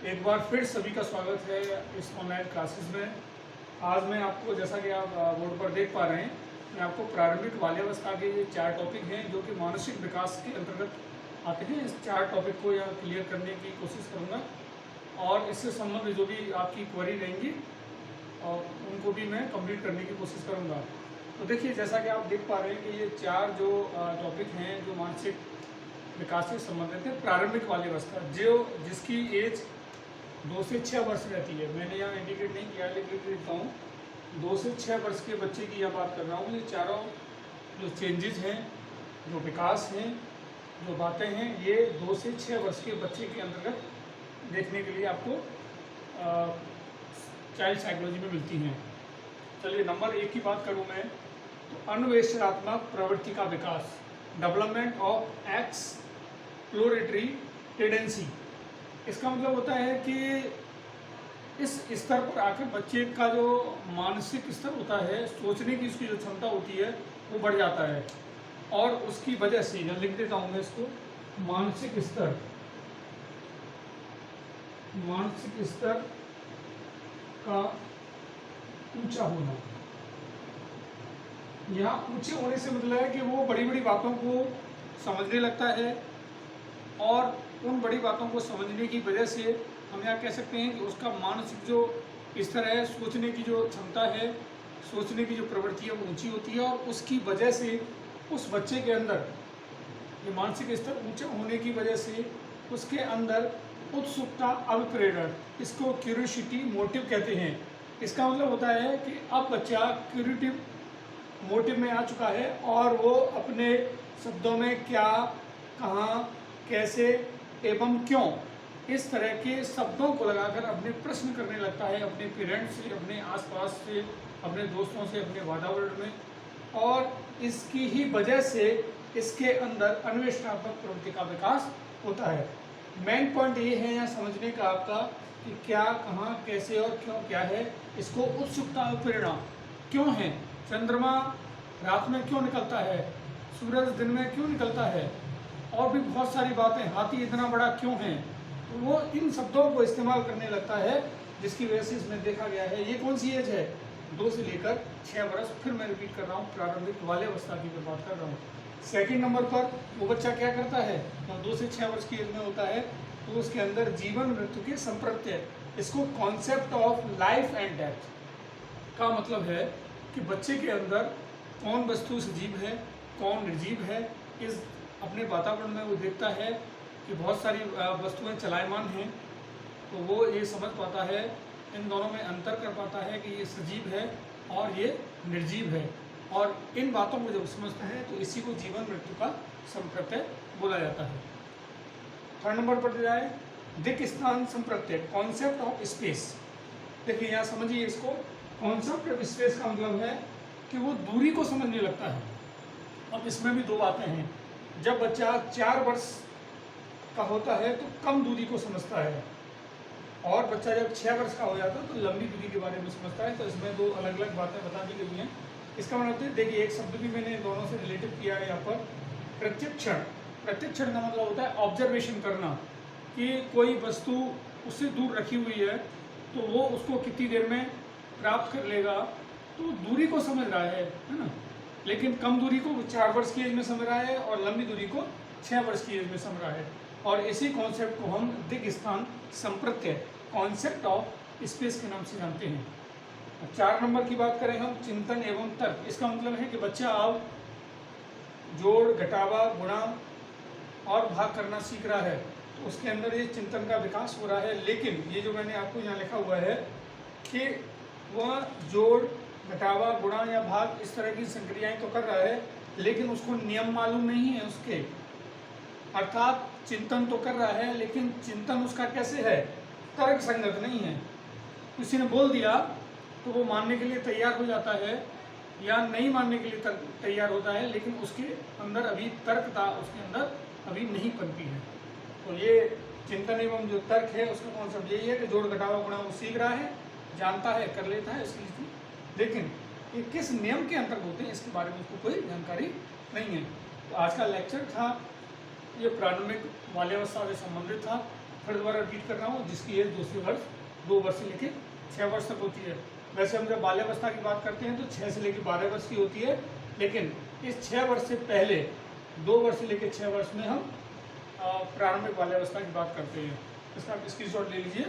एक बार फिर सभी का स्वागत है इस ऑनलाइन क्लासेस में। आज मैं आपको, जैसा कि आप बोर्ड पर देख पा रहे हैं, मैं आपको प्रारंभिक बाल्यावस्था के ये 4 टॉपिक हैं जो कि मानसिक विकास के अंतर्गत आते हैं। इस 4 टॉपिक को यहाँ क्लियर करने की कोशिश करूँगा और इससे संबंधित जो भी आपकी क्वेरी रहेंगी और उनको भी मैं कंप्लीट करने की कोशिश करूँगा। तो देखिए, जैसा कि आप देख पा रहे हैं कि ये 4 जो टॉपिक हैं जो मानसिक विकास से संबंधित है। प्रारंभिक बाल्यावस्था जो जिसकी एज 2 से 6 वर्ष रहती है, मैंने यहाँ इंडिकेट नहीं किया लेकिन लिखता हूँ 2 से 6 वर्ष के बच्चे की यहाँ बात कर रहा हूँ। ये चारों जो चेंजेस हैं, जो विकास हैं, जो बातें हैं, ये 2 से 6 वर्ष के बच्चे के अंतर्गत देखने के लिए आपको चाइल्ड साइकोलॉजी में मिलती हैं। चलिए, नंबर 1 की बात करूँ मैं तो अन्वेषणात्मक प्रवृत्ति का विकास, डेवलपमेंट ऑफ एक्सप्लोरेटरी टेंडेंसी। इसका मतलब होता है कि इस स्तर पर आकर बच्चे का जो मानसिक स्तर होता है, सोचने की उसकी जो क्षमता होती है वो बढ़ जाता है और उसकी वजह से, मैं लिख देता हूँ मैं इसको, मानसिक स्तर का ऊंचा होना। यहाँ ऊंचे होने से मतलब है कि वो बड़ी बड़ी बातों को समझने लगता है और उन बड़ी बातों को समझने की वजह से हम यहाँ कह सकते हैं कि उसका मानसिक जो स्तर है, सोचने की जो क्षमता है, सोचने की जो प्रवृत्ति है वो ऊंची होती है और उसकी वजह से उस बच्चे के अंदर ये मानसिक स्तर ऊंचे होने की वजह से उसके अंदर उत्सुकता, अभिप्रेरण, इसको क्यूरियोसिटी मोटिव कहते हैं। इसका मतलब होता है कि अब बच्चा क्यूरिटिव मोटिव में आ चुका है और वो अपने शब्दों में क्या, कहाँ, कैसे एवं क्यों, इस तरह के शब्दों को लगाकर अपने प्रश्न करने लगता है अपने पेरेंट्स से, अपने आसपास से, अपने दोस्तों से, अपने वातावरण में, और इसकी ही वजह से इसके अंदर अन्वेषणात्मक प्रवृत्ति का विकास होता है। मेन पॉइंट ये है यहाँ समझने का आपका कि क्या, कहाँ, कैसे और क्यों क्या है। इसको उत्सुकता, प्रेरणा क्यों है, चंद्रमा रात में क्यों निकलता है, सूरज दिन में क्यों निकलता है, और भी बहुत सारी बातें, हाथी इतना बड़ा क्यों है, तो वो इन शब्दों को इस्तेमाल करने लगता है, जिसकी वजह से इसमें देखा गया है। ये कौन सी एज है? 2 से लेकर 6 वर्ष। फिर मैं रिपीट कर रहा हूँ, प्रारंभिक बाल्यावस्था की मैं बात कर रहा हूँ। सेकंड नंबर पर वो बच्चा क्या करता है, जब 2 से 6 वर्ष की एज में होता है तो उसके अंदर जीवन मृत्यु के संप्रत्यय, इसको concept of life and death का मतलब है कि बच्चे के अंदर कौन वस्तु सजीव है, कौन निर्जीव है। इस अपने वातावरण में वो देखता है कि बहुत सारी वस्तुएं चलायमान हैं, तो वो ये समझ पाता है, इन दोनों में अंतर कर पाता है कि ये सजीव है और ये निर्जीव है, और इन बातों को जब समझता है तो इसी को जीवन मृत्यु का संप्रत्यय बोला जाता है। थर्ड नंबर पर जाए, दिक् स्थान संप्रत्यय, कॉन्सेप्ट ऑफ स्पेस। देखिए यहाँ समझिए इसको, कॉन्सेप्ट ऑफ स्पेस का मतलब है कि वो दूरी को समझने लगता है। अब इसमें भी 2 बातें हैं। जब बच्चा 4 वर्ष का होता है तो कम दूरी को समझता है, और बच्चा जब 6 वर्ष का हो जाता है तो लंबी दूरी के बारे में समझता है। तो इसमें 2 अलग अलग बातें बता दी गई हैं। इसका मतलब है, देखिए एक शब्द भी मैंने दोनों से रिलेटिव किया है यहाँ पर, प्रत्यक्षण। प्रत्यक्षण का मतलब होता है ऑब्जर्वेशन करना, कि कोई वस्तु उससे दूर रखी हुई है तो वो उसको कितनी देर में प्राप्त कर लेगा, तो दूरी को समझ रहा है ना। लेकिन कम दूरी को 4 वर्ष की एज में समझ रहा है और लंबी दूरी को 6 वर्ष की एज में समझ रहा है, और इसी कॉन्सेप्ट को हम दिक् स्थान संप्रत्यय, कॉन्सेप्ट ऑफ स्पेस के नाम से जानते हैं। 4 नंबर की बात करें हम, चिंतन एवं तर्क। इसका मतलब है कि बच्चा अब जोड़, घटावा, गुणा और भाग करना सीख रहा है, तो उसके अंदर ये चिंतन का विकास हो रहा है। लेकिन ये जो मैंने आपको यहाँ लिखा हुआ है कि वह जोड़, घटावा, गुणा या भाग इस तरह की संक्रियाएं तो कर रहा है, लेकिन उसको नियम मालूम नहीं है उसके, अर्थात चिंतन तो कर रहा है लेकिन चिंतन उसका कैसे है, तर्क संगत नहीं है। किसी ने बोल दिया तो वो मानने के लिए तैयार हो जाता है या नहीं मानने के लिए तैयार होता है, लेकिन उसके अंदर अभी तर्कता उसके अंदर अभी नहीं पनती है। तो ये चिंतन एवं जो तर्क है उसका कॉन्सेप्ट यही है कि जोड़, घटावा, गुणा वो सीख रहा है, जानता है, कर लेता है इसकी, लेकिन ये किस नियम के अंतर्गत होते हैं इसके बारे में उसको कोई जानकारी नहीं है। तो आज का लेक्चर था ये प्रारंभिक बाल्यावस्था से संबंधित था। फिर दोबारा रिपीट कर रहा हूँ, जिसकी एज 2 वर्ष से लेकर 6 वर्ष तक होती है। वैसे हम जब बाल्यावस्था की बात करते हैं तो 6 से लेकर 12 वर्ष की होती है, लेकिन इस 6 वर्ष से पहले 2 वर्ष से लेकर 6 वर्ष में हम प्रारंभिक बाल्यावस्था की बात करते हैं। इसका आप स्क्रीनशॉट ले लीजिए।